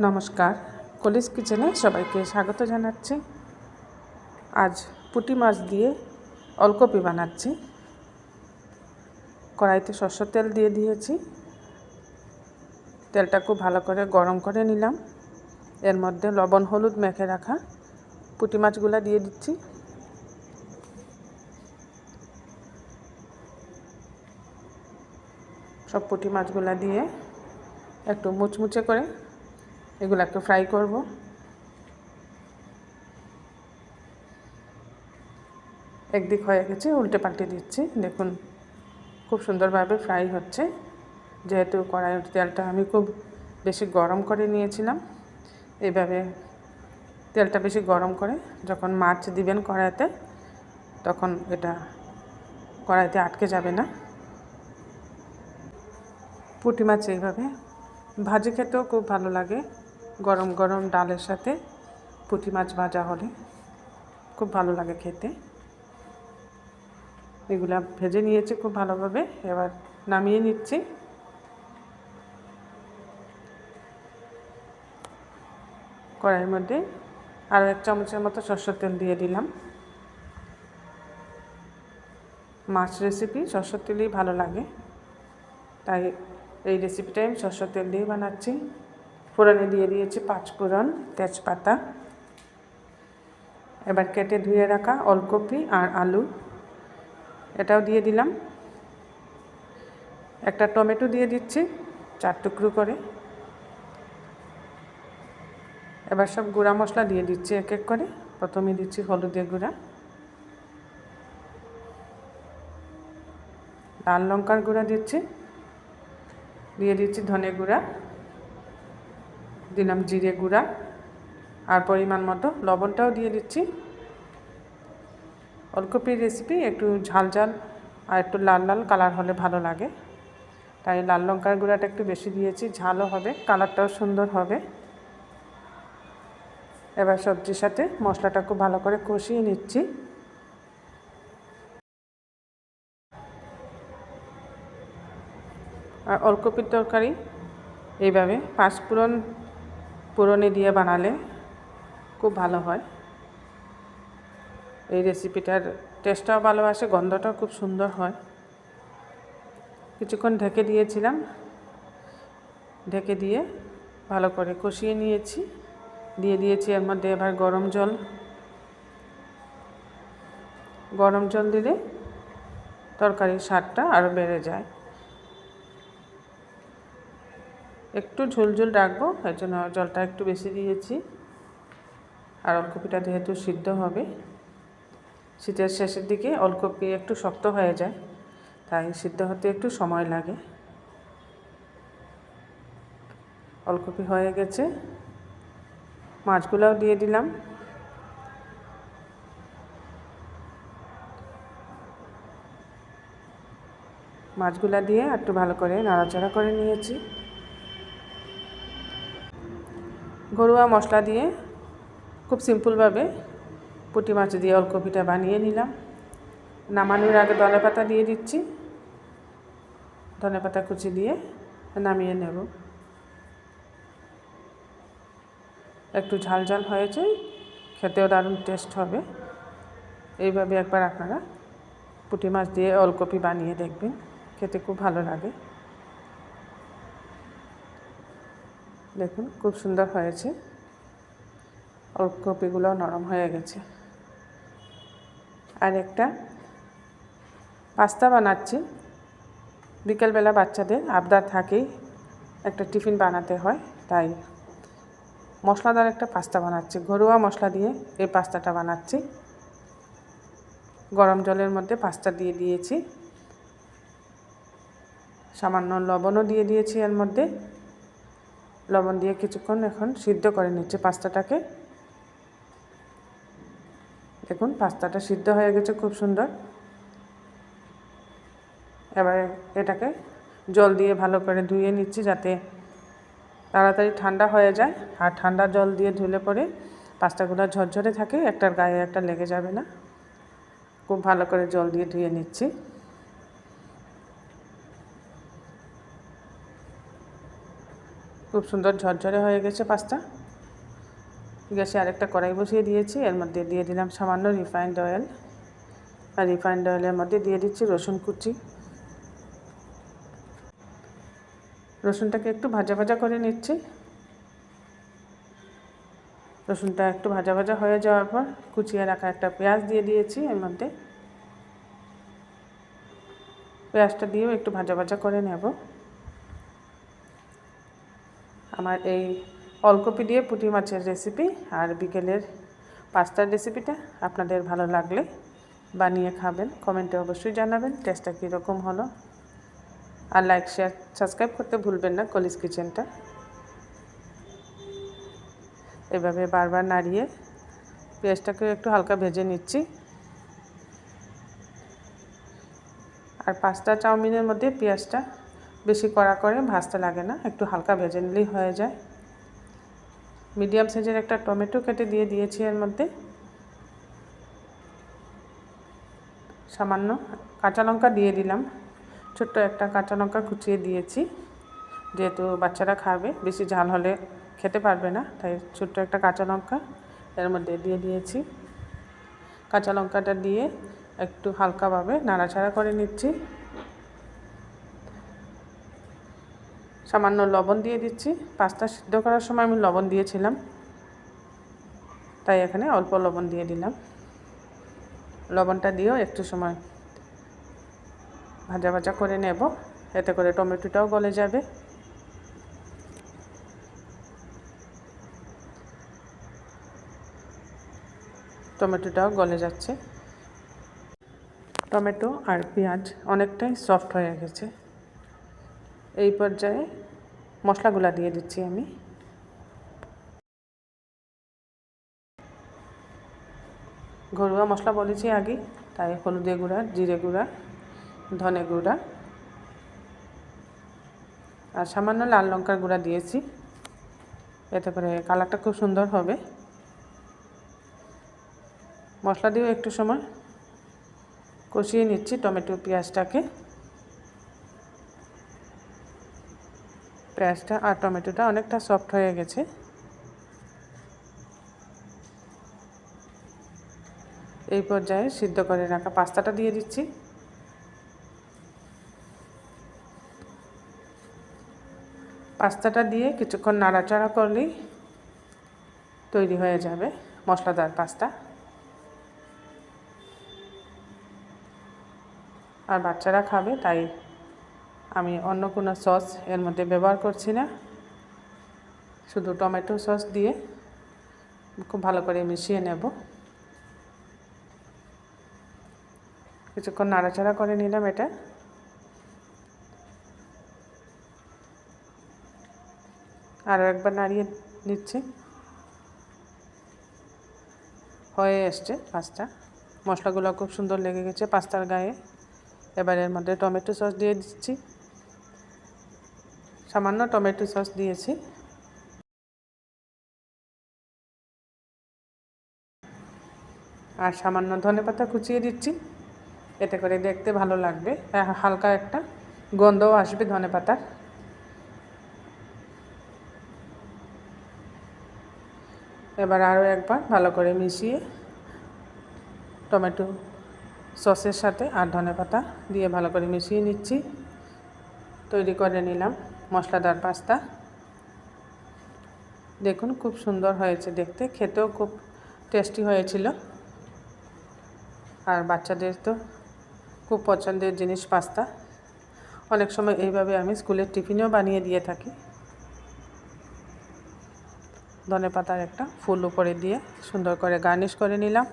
নমস্কার, কলিস কিচেনে সবাইকে স্বাগত জানাচ্ছি। আজ পুঁটি মাছ দিয়ে ওলকপি বানাচ্ছি। কড়াইতে সরষের তেল দিয়ে দিয়েছি। তেলটা খুব ভালো করে গরম করে নিলাম। এর মধ্যে লবণ হলুদ মেখে রাখা পুঁটি মাছগুলো দিয়ে দিচ্ছি। সব পুঁটি মাছগুলো দিয়ে একটু মুচমুচে করে এগুলো একটু ফ্রাই করব। একদিক হয়ে গেছে, উল্টে পাল্টে দিচ্ছি। দেখুন খুব সুন্দরভাবে ফ্রাই হচ্ছে। যেহেতু কড়াইয়ের তেলটা আমি খুব বেশি গরম করে নিয়েছিলাম, এইভাবে তেলটা বেশি গরম করে যখন মাছ দিবেন কড়াইতে, তখন এটা কড়াইতে আটকে যাবে না। পুঁটি মাছ এইভাবে ভাজি খেতেও খুব ভালো লাগে। গরম গরম ডালের সাথে পুঁটি মাছ ভাজা হলে খুব ভালো লাগে খেতে। এগুলা ভেজে নিয়েছি খুব ভালোভাবে, এবার নামিয়ে নিচ্ছি। কড়াইয়ের মধ্যে আরও 1 চামচের মতো সরষের তেল দিয়ে দিলাম। মাছ রেসিপি সরষের তেলেই ভালো লাগে, তাই এই রেসিপিটা আমি সরষের তেল দিয়ে বানাচ্ছি। ফোড়নে দিয়ে দিয়েছি 5 ফোড়ন, তেজপাতা। এবার কেটে ধুয়ে রাখা ওলকপি আর আলু এটাও দিয়ে দিলাম। একটা টমেটো দিয়ে দিচ্ছি 4 টুকরো করে। এবার সব গুঁড়া মশলা দিয়ে দিচ্ছি এক এক করে। প্রথমে দিচ্ছি হলুদের গুঁড়া, লাল লঙ্কার গুঁড়া দিচ্ছি, দিয়ে দিচ্ছি ধনে গুঁড়া, দিলাম জিরে গুঁড়া, আর পরিমাণ মতো লবণটাও দিয়ে দিচ্ছি। ওলকপির রেসিপি একটু ঝাল ঝাল আর একটু লাল লাল কালার হলে ভালো লাগে, তাই লাল লঙ্কার গুঁড়াটা একটু বেশি দিয়েছি। ঝালও হবে, কালারটাও সুন্দর হবে। এবার সবজির সাথে মশলাটা খুব ভালো করে কষিয়ে নিচ্ছি। আর ওলকপির তরকারি এইভাবে 5 ফোড়নে দিয়ে বানালে খুব ভালো হয়। এই রেসিপিটার টেস্টটাও ভালো আসে, গন্ধটাও খুব সুন্দর হয়। কিছুক্ষণ ঢেকে দিয়েছিলাম, ঢেকে দিয়ে ভালো করে কষিয়ে নিয়েছি। দিয়ে দিয়েছি এর মধ্যে এবার গরম জল দিলে তরকারির স্বাদটা আরও বেড়ে যায়। একটু ঝোলঝোল রাখবো, এর জন্য জলটা একটু বেশি দিয়েছি। আর ওলকপিটা যেহেতু সিদ্ধ হবে, শীতের শেষের দিকে ওলকপি একটু শক্ত হয়ে যায়, তাই সিদ্ধ হতে একটু সময় লাগে। ওলকপি হয়ে গেছে, মাছগুলোও দিয়ে দিলাম। মাছগুলা দিয়ে একটু ভালো করে নাড়াচাড়া করে নিয়েছি। ঘরোয়া মশলা দিয়ে খুব সিম্পলভাবে পুঁটি মাছ দিয়ে ওলকপিটা বানিয়ে নিলাম। নামানোর আগে ধনেপাতা দিয়ে দিচ্ছি। ধনেপাতা কুচি দিয়ে নামিয়ে নেব। একটু ঝাল ঝাল হয়েছে, খেতেও দারুণ টেস্ট হবে। এইভাবে একবার আপনারা পুঁটি মাছ দিয়ে ওলকপি বানিয়ে দেখবেন, খেতে খুব ভালো লাগে। দেখুন খুব সুন্দর হয়েছে, ওলকপিগুলো নরম হয়ে গেছে। আর একটা পাস্তা বানাচ্ছি। বিকেলবেলা বাচ্চাদের আবদার থাকেই একটা টিফিন বানাতে হয়, তাই মশলাদার একটা পাস্তা বানাচ্ছি। ঘরোয়া মশলা দিয়ে এই পাস্তাটা বানাচ্ছি। গরম জলের মধ্যে পাস্তা দিয়ে দিয়েছি, সামান্য লবণও দিয়ে দিয়েছি এর মধ্যে। লবণ দিয়ে কিছুক্ষণ এখন সিদ্ধ করে নিচ্ছি পাস্তাটাকে। দেখুন পাস্তাটা সিদ্ধ হয়ে গেছে খুব সুন্দর। এবার এটাকে জল দিয়ে ভালো করে ধুয়ে নিচ্ছি, যাতে তাড়াতাড়ি ঠান্ডা হয়ে যায়। আর ঠান্ডা জল দিয়ে ধুলে পরে পাস্তাগুলো ঝরঝরে থাকে, একটার গায়ে একটা লেগে যাবে না। খুব ভালো করে জল দিয়ে ধুয়ে নিচ্ছি। খুব সুন্দর ঝরঝরে হয়ে গেছে পাস্তা। গ্যাসে আরেকটা কড়াই বসিয়ে দিয়েছি, এর মধ্যে দিয়ে দিলাম সামান্য রিফাইন্ড অয়েল। আর রিফাইন্ড অয়েলের মধ্যে দিয়ে দিচ্ছি রসুন কুচি। রসুনটাকে একটু ভাজা ভাজা করে নিচ্ছি। রসুনটা একটু ভাজা ভাজা হয়ে যাওয়ার পর কুচিয়ে রাখা একটা পেঁয়াজ দিয়ে দিয়েছি এর মধ্যে। পেঁয়াজটা দিয়েও একটু ভাজা ভাজা করে নেব। আমার এই ওলকপি দিয়ে পুঁটি মাছের রেসিপি আর বিকেলের পাস্তার রেসিপিটা আপনাদের ভালো লাগলে বানিয়ে খাবেন, কমেন্টে অবশ্যই জানাবেন টেস্টটা কীরকম হলো। আর লাইক, শেয়ার, সাবস্ক্রাইব করতে ভুলবেন না কলিজ কিচেনটা। এভাবে বারবার নাড়িয়ে পেঁয়াজটাকে একটু হালকা ভেজে নিচ্ছি। আর পাস্তা চাউমিনের মধ্যে পেঁয়াজটা বেশি কড়া করে ভাজতে লাগে না, একটু হালকা ভেজে নিলেই হয়ে যায়। মিডিয়াম সাইজের একটা টমেটো কেটে দিয়ে দিয়েছি এর মধ্যে। সামান্য কাঁচা লঙ্কা দিয়ে দিলাম, ছোট্ট একটা কাঁচা লঙ্কা কুচিয়ে দিয়েছি, যেহেতু বাচ্চারা খাবে, বেশি ঝাল হলে খেতে পারবে না, তাই ছোট্ট একটা কাঁচা লঙ্কা এর মধ্যে দিয়ে দিয়েছি। কাঁচা লঙ্কাটা দিয়ে একটু হালকাভাবে নাড়াচাড়া করে নিচ্ছি। সামান্য লবণ দিয়ে দিচ্ছি। পাস্তা সিদ্ধ করার সময় আমি লবণ দিয়েছিলাম, তাই এখানে অল্প লবণ দিয়ে দিলাম। লবণটা দিয়েও একটু সময় ভাজা ভাজা করে নেব, এতে করে টমেটোটাও গলে যাবে। টমেটোটাও গলে যাচ্ছে। টমেটো আর পেঁয়াজ অনেকটাই সফট হয়ে গেছে। এই পর্যায়ে মশলাগুলো দিয়ে দিচ্ছি আমি। ঘরোয়া মশলা বলেছি আগে, তাই হলুদের গুঁড়া, জিরে গুঁড়া, ধনে গুঁড়া আর সামান্য লাল লঙ্কার গুঁড়া দিয়েছি, এতে করে কালারটা খুব সুন্দর হবে। মশলা দিয়েও একটু সময় কষিয়ে নিচ্ছি টমেটো পেঁয়াজটাকে। পেঁয়াজটা আর টমেটোটা অনেকটা সফট হয়ে গেছে। এই পর্যায়ে সিদ্ধ করে রাখা পাস্তাটা দিয়ে দিচ্ছি। পাস্তাটা দিয়ে কিছুক্ষণ নাড়াচাড়া করলেই তৈরি হয়ে যাবে মশলাদার পাস্তা। আর বাচ্চারা খাবে, তাই আমি অন্য কোনো সস এর মধ্যে ব্যবহার করছি না, শুধু টমেটো সস দিয়ে খুব ভালো করে মিশিয়ে নেব। কিছুক্ষণ নাড়াচাড়া করে নিলাম এটা। আরও একবার নাড়িয়ে নিচ্ছি। হয়ে এসছে পাস্তা। মশলাগুলো খুব সুন্দর লেগে গেছে পাস্তার গায়ে। এবার এর মধ্যে টমেটো সস দিয়ে দিচ্ছি। সামান্য টমেটো সস দিয়েছি। আর সামান্য ধনেপাতা কুচিয়ে দিচ্ছি, এতে করে দেখতে ভালো লাগবে, হালকা একটা গন্ধও আসবে ধনেপাতার। এবার আরও একবার ভালো করে মিশিয়ে টমেটো সসের সাথে আর ধনেপাতা দিয়ে ভালো করে মিশিয়ে নিচ্ছি। তৈরি করে নিলাম মশলাদার পাস্তা। দেখুন খুব সুন্দর হয়েছে দেখতে, খেতেও খুব টেস্টি হয়েছিল। আর বাচ্চাদের তো খুব পছন্দের জিনিস পাস্তা। অনেক সময় এইভাবে আমি স্কুলের টিফিনেও বানিয়ে দিয়ে থাকি। ধনেপাতার একটা ফুল উপরে দিয়ে সুন্দর করে গার্নিশ করে নিলাম।